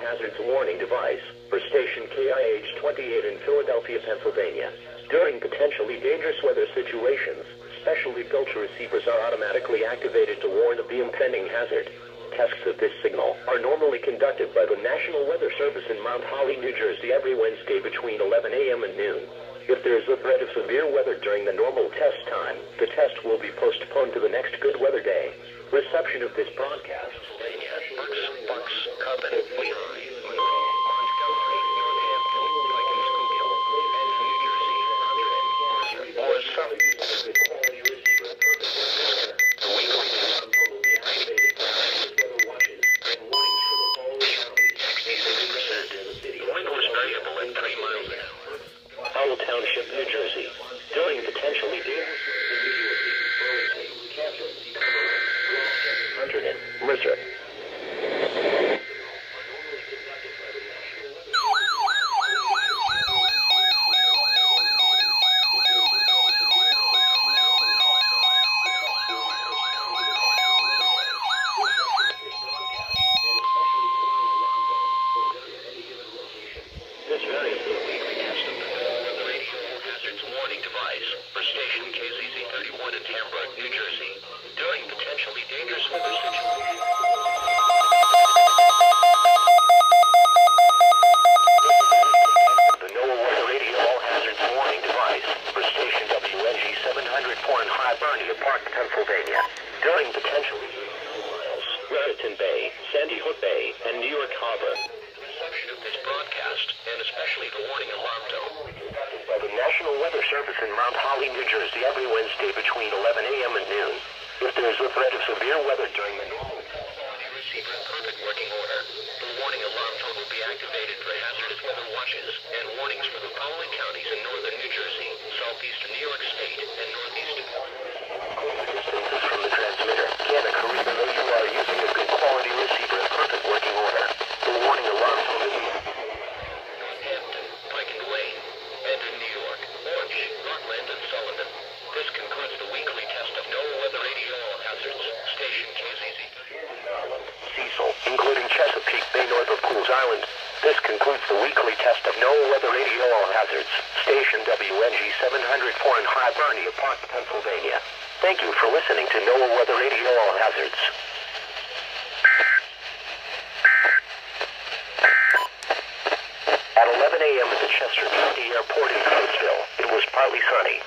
hazards warning device for station KIH28 in Philadelphia, Pennsylvania. During potentially dangerous weather situations, specially built receivers are automatically activated to warn of the impending hazard. Tests of this signal are normally conducted by the National Weather Service in Mount Holly, New Jersey every Wednesday between 11 a.m. and noon. If there is a threat of severe weather during the normal test time, the test will be postponed to the next good weather day. Reception of this broadcast. Bucks, Coven, Lehigh, Monroe, Montgomery, Northampton, Pike and Schuylkill, and New Jersey, or some quality receiver the weekly test will be activated by weather watches and warnings for the following counties. 66%. The wind was variable at 3 miles an hour. Howell Township, New Jersey. During potentially dangerous immediately Burlington, Kansas, Hunterdon, Mercer. This varies the weekly test of the weather radio hazards warning device for station KZZ31 in Hamburg, New Jersey. During potentially dangerous weather situations. The NOAA Weather Radio Hazards Warning Device for station WNG704 in Hibernia Park, Pennsylvania. During potentially miles, Raritan Bay, Sandy Hook Bay, and New York Harbor. Reception of this broadcast, and especially the warning alarm tone, conducted by the National Weather Service in Mount Holly, New Jersey every Wednesday between 11 a.m. and noon. If there is a threat of severe weather during the normal quality receiver in perfect working order, the warning alarm tone will be activated for hazardous weather watches and warnings for the following counties in northern New Jersey, southeastern New York State, and northeast. Distances from the transmitter. Can a Caribbean though you are using a good quality receiver in perfect working order? The warning alarm tone is Northampton, Pike and Lane, and in New York, Orange, Rockland, and Sullivan. This concludes the weekly test of NOAA Weather Radio Hazards, station KZZ. Cecil, including Chesapeake Bay north of Pools Island. This concludes the weekly test of NOAA Weather Radio Hazards, station WNG704 in Hibernia Park, Pennsylvania. Thank you for listening to NOAA Weather Radio Hazards. At 11 a.m. at the Chester County Airport in Coatesville, it was partly sunny.